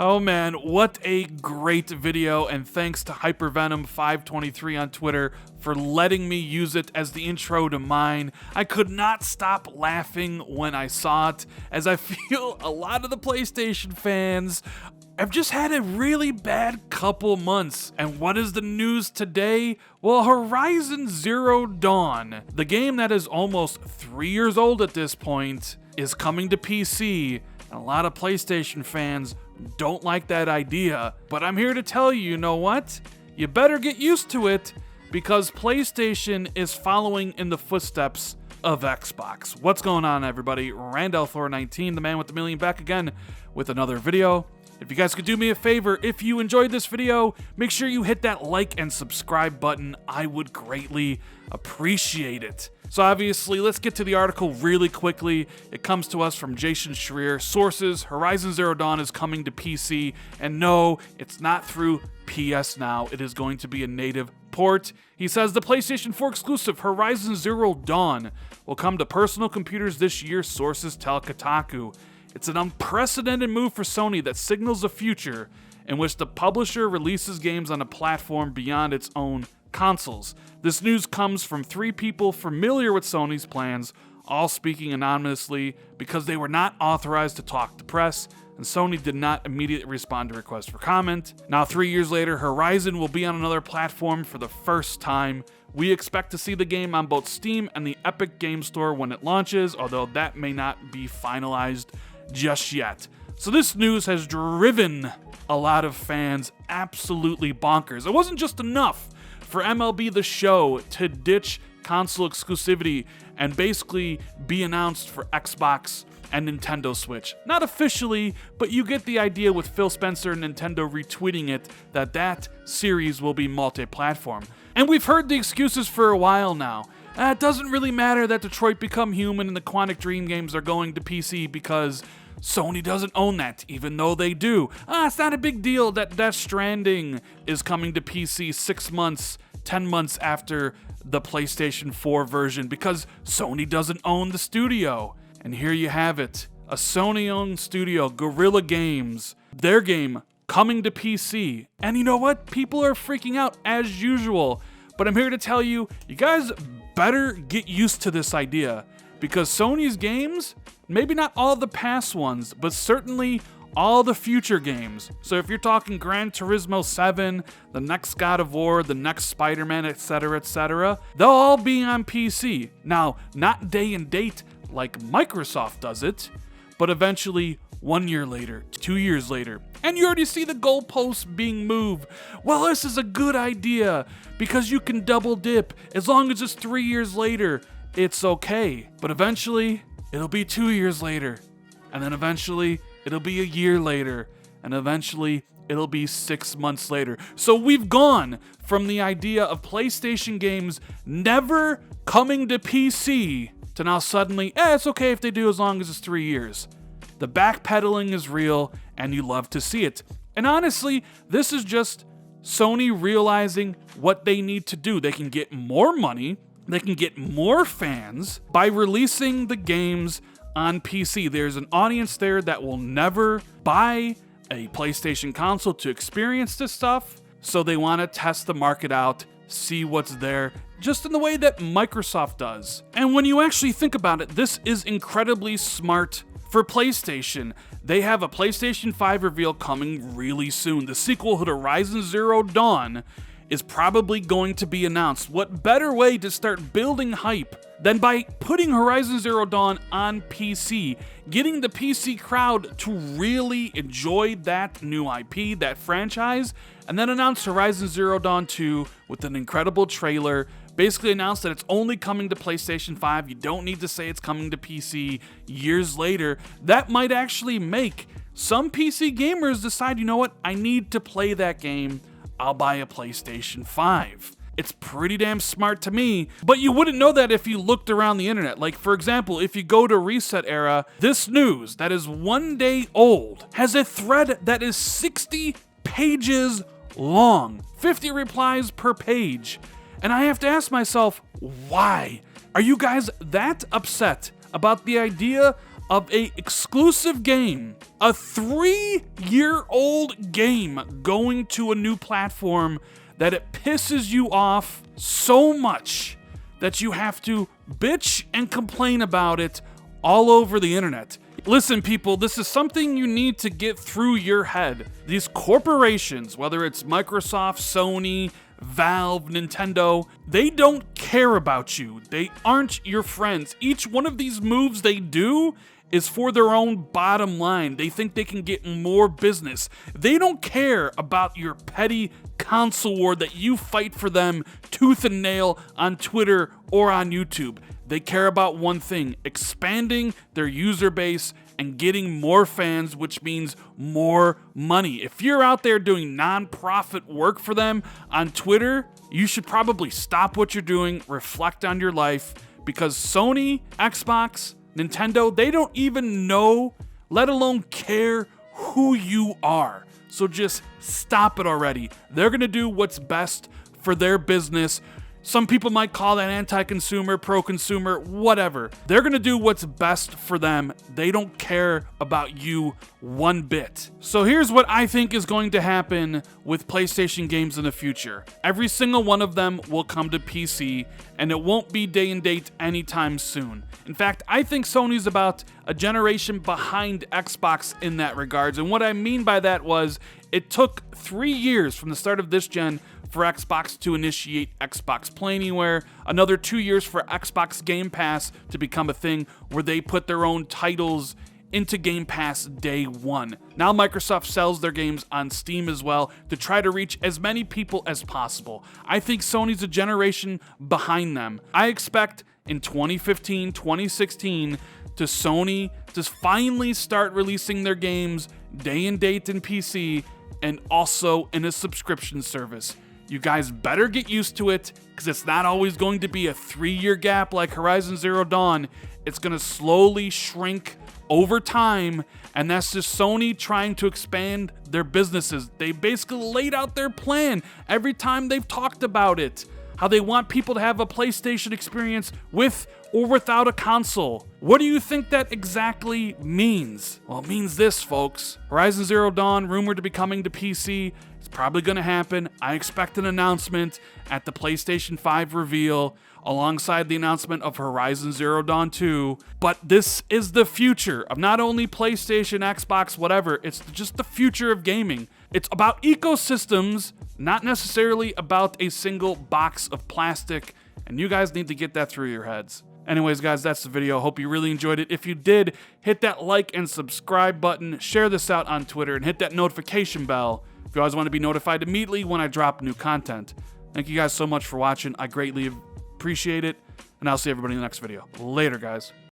Oh man, what a great video, and thanks to HyperVenom523 on Twitter for letting me use it as the intro to mine. I could not stop laughing when I saw it, as I feel a lot of the PlayStation fans have just had a really bad couple months. And what is the news today? Well, Horizon Zero Dawn, the game that is almost 3 years old at this point, is coming to PC, and a lot of PlayStation fans don't like that idea. But I'm here to tell you, you know what? You better get used to it, because PlayStation is following in the footsteps of Xbox. What's going on, everybody? Randall419, the man with the million, back again with another video. If you guys could do me a favor, if you enjoyed this video, make sure you hit that like and subscribe button. I would greatly appreciate it. So obviously, let's get to the article really quickly. It comes to us from Jason Schreier. Sources: Horizon Zero Dawn is coming to PC, and no, it's not through PS Now. It is going to be a native port. He says the PlayStation 4 exclusive Horizon Zero Dawn will come to personal computers this year, sources tell Kotaku. It's an unprecedented move for Sony that signals a future in which the publisher releases games on a platform beyond its own consoles. This news comes from 3 people familiar with Sony's plans, all speaking anonymously because they were not authorized to talk to press, and Sony did not immediately respond to requests for comment. Now, 3 years later, Horizon will be on another platform for the first time. We expect to see the game on both Steam and the Epic Game Store when it launches, although that may not be finalized just yet. So this news has driven a lot of fans absolutely bonkers. It wasn't just enough for MLB The Show to ditch console exclusivity and basically be announced for Xbox and Nintendo Switch. Not officially, but you get the idea with Phil Spencer and Nintendo retweeting it that series will be multi-platform. And we've heard the excuses for a while now. It doesn't really matter that Detroit Become Human and the Quantic Dream games are going to PC because Sony doesn't own that, even though they do. It's not a big deal that Death Stranding is coming to PC 6 months, 10 months after the PlayStation 4 version because Sony doesn't own the studio. And here you have it. A Sony-owned studio, Guerrilla Games, their game coming to PC. And you know what? People are freaking out as usual. But I'm here to tell you, you guys better get used to this idea, because Sony's games, maybe not all the past ones, but certainly all the future games. So if you're talking Gran Turismo 7, the next God of War, the next Spider-Man, etc., they'll all be on PC. Now, not day and date like Microsoft does it, but eventually 1 year later, 2 years later. And you already see the goalposts being moved. Well, this is a good idea because you can double dip. As long as it's 3 years later, it's okay. But eventually, it'll be 2 years later. And then eventually, it'll be a year later. And eventually, it'll be 6 months later. So we've gone from the idea of PlayStation games never coming to PC to now suddenly, it's okay if they do as long as it's 3 years. The backpedaling is real, and you love to see it. And honestly, this is just Sony realizing what they need to do. They can get more money, they can get more fans by releasing the games on PC. There's an audience there that will never buy a PlayStation console to experience this stuff, so they want to test the market out, see what's there, just in the way that Microsoft does. And when you actually think about it, this is incredibly smart for PlayStation. They have a PlayStation 5 reveal coming really soon. The sequel to Horizon Zero Dawn is probably going to be announced. What better way to start building hype than by putting Horizon Zero Dawn on PC, getting the PC crowd to really enjoy that new IP, that franchise, and then announce Horizon Zero Dawn 2 with an incredible trailer. Basically announced that it's only coming to PlayStation 5. You don't need to say it's coming to PC years later. That might actually make some PC gamers decide, you know what, I need to play that game. I'll buy a PlayStation 5. It's pretty damn smart to me, but you wouldn't know that if you looked around the internet. Like, for example, if you go to Reset Era, this news that is 1 day old has a thread that is 60 pages long, 50 replies per page. And I have to ask myself, why? Are you guys that upset about the idea of a exclusive game, a 3-year-old game going to a new platform, that it pisses you off so much that you have to bitch and complain about it all over the internet. Listen, people, this is something you need to get through your head. These corporations, whether it's Microsoft, Sony, Valve, Nintendo, they don't care about you. They aren't your friends. Each one of these moves they do is for their own bottom line. They think they can get more business. They don't care about your petty console war that you fight for them tooth and nail on Twitter or on YouTube. They care about one thing: expanding their user base and getting more fans, which means more money. If you're out there doing non-profit work for them on Twitter, you should probably stop what you're doing, reflect on your life, because Sony, Xbox, Nintendo, they don't even know, let alone care who you are. So just stop it already. They're gonna do what's best for their business. Some people might call that anti-consumer, pro-consumer, whatever. They're gonna do what's best for them. They don't care about you one bit. So here's what I think is going to happen with PlayStation games in the future. Every single one of them will come to PC, and it won't be day and date anytime soon. In fact, I think Sony's about a generation behind Xbox in that regards. And what I mean by that was, it took 3 years from the start of this gen for Xbox to initiate Xbox Play Anywhere, another 2 years for Xbox Game Pass to become a thing where they put their own titles into Game Pass day one. Now Microsoft sells their games on Steam as well to try to reach as many people as possible. I think Sony's a generation behind them. I expect in 2015, 2016, to Sony to finally start releasing their games day and date in PC and also in a subscription service. You guys better get used to it, because it's not always going to be a 3-year gap like Horizon Zero Dawn. It's going to slowly shrink over time, and that's just Sony trying to expand their businesses. They basically laid out their plan every time they've talked about it, how they want people to have a PlayStation experience with or without a console. What do you think that exactly means? Well, it means this, folks. Horizon Zero Dawn, rumored to be coming to PC. It's probably going to happen. I expect an announcement at the PlayStation 5 reveal alongside the announcement of Horizon Zero Dawn 2. But this is the future of not only PlayStation, Xbox, whatever. It's just the future of gaming. It's about ecosystems, not necessarily about a single box of plastic. And you guys need to get that through your heads. Anyways, guys, that's the video. Hope you really enjoyed it. If you did, hit that like and subscribe button, share this out on Twitter, and hit that notification bell if you always want to be notified immediately when I drop new content. Thank you guys so much for watching. I greatly appreciate it, and I'll see everybody in the next video. Later, guys.